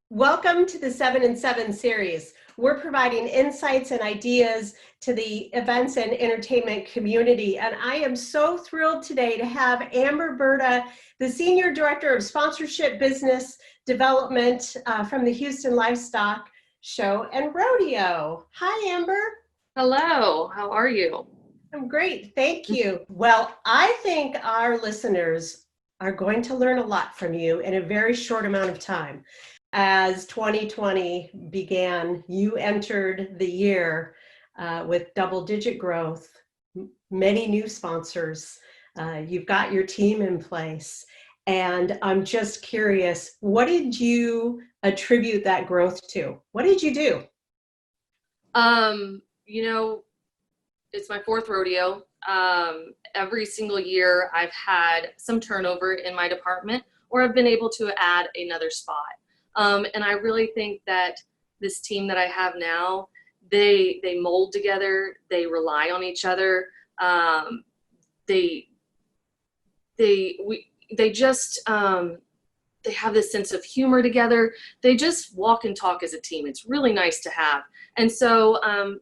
Welcome to the 7 and 7 series. We're providing insights and ideas to the events and entertainment community. And I am so thrilled today to have Amber Burda, the Senior Director of Sponsorship Business Development from the Houston Livestock Show and Rodeo. Hi, Amber. Hello, how are you? I'm great, thank you. Well, I think our listeners are going to learn a lot from you in a very short amount of time. As 2020 began, you entered the year with double-digit growth, many new sponsors. You've got your team in place. And I'm just curious, what did you attribute that growth to? What did you do? You know, it's my fourth rodeo. Every single year I've had some turnover in my department, or I've been able to add another spot. And I really think that this team that I have now, they mold together, they rely on each other. They just they have this sense of humor together. They just walk and talk as a team. It's really nice to have. And so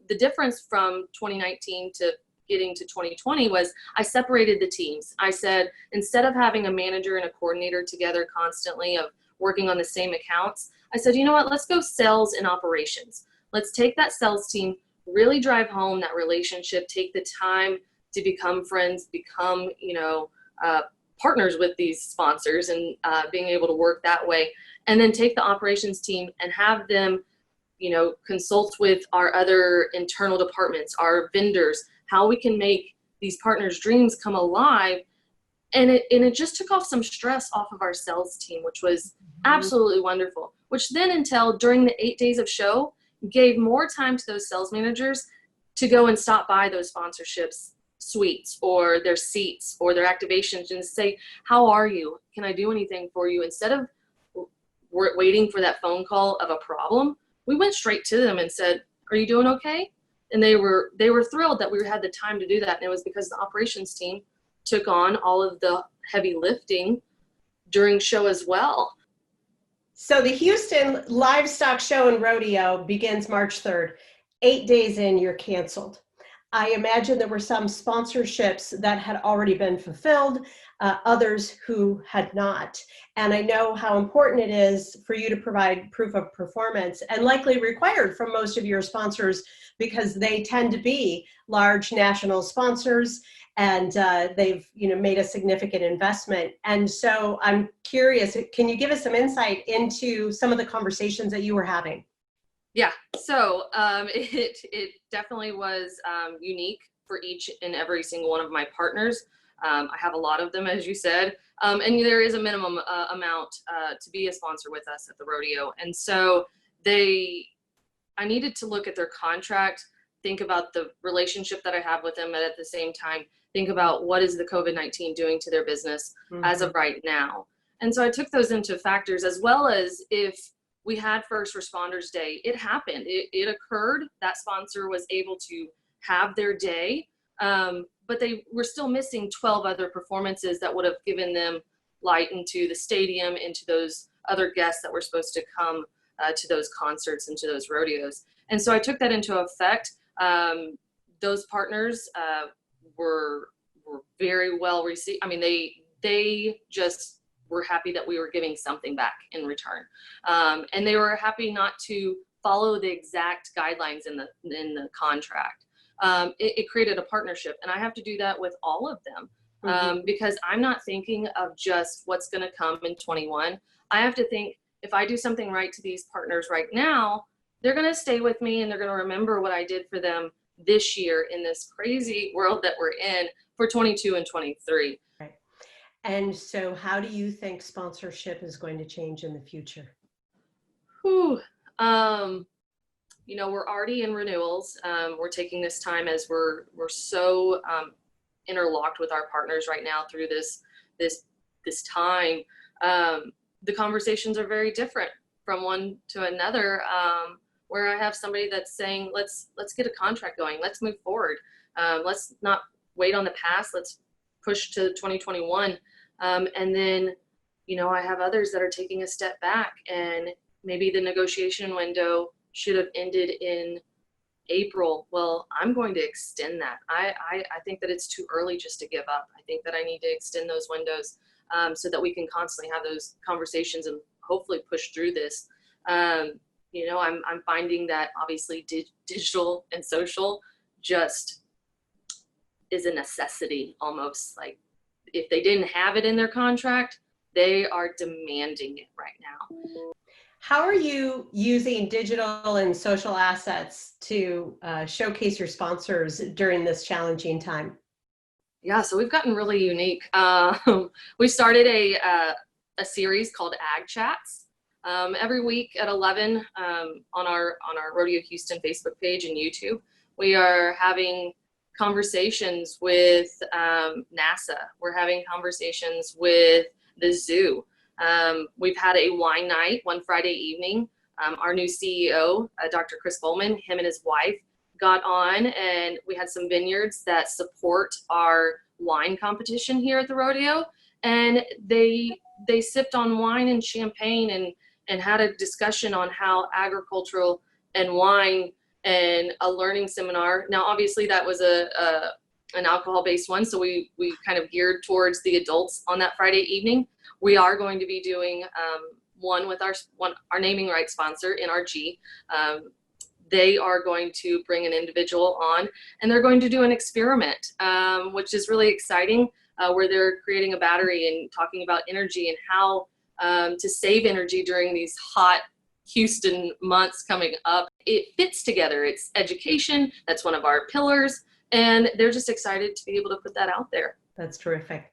the difference from 2019 to getting to 2020 was I separated the teams. I said, instead of having a manager and a coordinator together constantly of working on the same accounts, I said, you know what, let's go sales and operations. Let's take that sales team, really drive home that relationship, take the time to become friends, become, partners with these sponsors and being able to work that way. And then take the operations team and have them, consult with our other internal departments, our vendors, how we can make these partners' dreams come alive. And it just took off some stress off of our sales team, which was absolutely wonderful, which then until during the 8 days of show gave more time to those sales managers to go and stop by those sponsorships suites or their seats or their activations and say, how are you? Can I do anything for you? Instead of waiting for that phone call of a problem, we went straight to them and said, are you doing okay? And they were thrilled that we had the time to do that. And it was because the operations team took on all of the heavy lifting during show as well. So the Houston Livestock Show and Rodeo begins March 3rd. 8 days in, you're canceled. I imagine there were some sponsorships that had already been fulfilled, others who had not. And I know how important it is for you to provide proof of performance, and likely required from most of your sponsors because they tend to be large national sponsors, and they've made a significant investment. And so I'm curious, can you give us some insight into some of the conversations that you were having? Yeah, so it definitely was unique for each and every single one of my partners. I have a lot of them, as you said, and there is a minimum amount to be a sponsor with us at the rodeo. And so I needed to look at their contract, think about the relationship that I have with them, and at the same time, think about what is the COVID-19 doing to their business as of right now. And so I took those into factors, as well as if we had First Responders Day. It happened. It occurred. That sponsor was able to have their day, but they were still missing 12 other performances that would have given them light into the stadium, into those other guests that were supposed to come to those concerts and to those rodeos. And so I took that into effect. Those partners were very well received. I mean, they just were happy that we were giving something back in return. And they were happy not to follow the exact guidelines in the contract. It created a partnership, and I have to do that with all of them because I'm not thinking of just what's going to come in 21. I have to think, if I do something right to these partners right now, they're going to stay with me and they're going to remember what I did for them this year in this crazy world that we're in for 22 and 23. Right. And so how do you think sponsorship is going to change in the future? Whew. We're already in renewals. We're taking this time as we're so interlocked with our partners right now through this time. The conversations are very different from one to another, where I have somebody that's saying, let's get a contract going. Let's move forward. Let's not wait on the past. Let's push to 2021. And then, I have others that are taking a step back and maybe the negotiation window should have ended in April. Well, I'm going to extend that. I think that it's too early just to give up. I think that I need to extend those windows so that we can constantly have those conversations and hopefully push through this. You know, I'm finding that obviously digital and social just is a necessity almost. Like if they didn't have it in their contract, they are demanding it right now. How are you using digital and social assets to showcase your sponsors during this challenging time? Yeah, so we've gotten really unique. We started a series called Ag Chats every week at 11 on our Rodeo Houston Facebook page and YouTube. We are having conversations with NASA. We're having conversations with the zoo. We've had a wine night one Friday evening. Our new CEO, Dr. Chris Bowman, him and his wife got on, and we had some vineyards that support our wine competition here at the rodeo, and they sipped on wine and champagne and had a discussion on how agricultural and wine and a learning seminar. Now, obviously, that was an alcohol-based one, so we kind of geared towards the adults on that Friday evening. We are going to be doing one with our naming rights sponsor, NRG. They are going to bring an individual on, and they're going to do an experiment, which is really exciting, where they're creating a battery and talking about energy and how to save energy during these hot Houston months coming up. It fits together. It's education. That's one of our pillars, and they're just excited to be able to put that out there. That's terrific.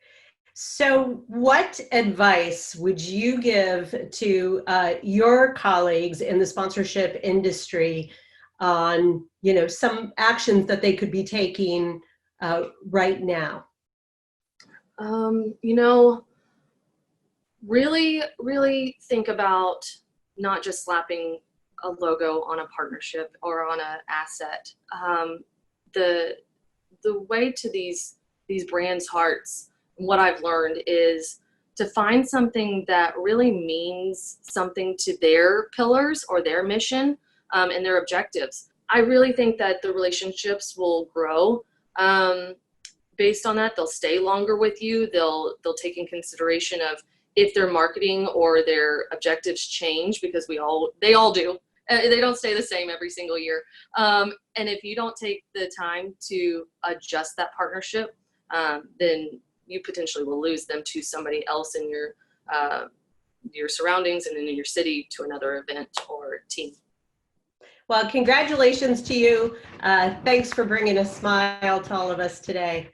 So what advice would you give to your colleagues in the sponsorship industry on, you know, some actions that they could be taking right now? You know, really think about not just slapping a logo on a partnership or on an asset. The way to these brands' hearts, what I've learned is to find something that really means something to their pillars or their mission and their objectives. I really think that the relationships will grow based on that. They'll stay longer with you. They'll take in consideration of if their marketing or their objectives change, because they all do. They don't stay the same every single year. And if you don't take the time to adjust that partnership, then you potentially will lose them to somebody else in your surroundings and in your city to another event or team. Well, congratulations to you. Thanks for bringing a smile to all of us today.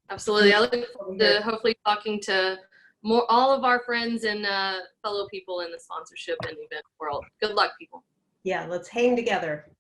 Absolutely. I look forward to hopefully talking to all of our friends and fellow people in the sponsorship and event world. Good luck, people. Yeah, let's hang together.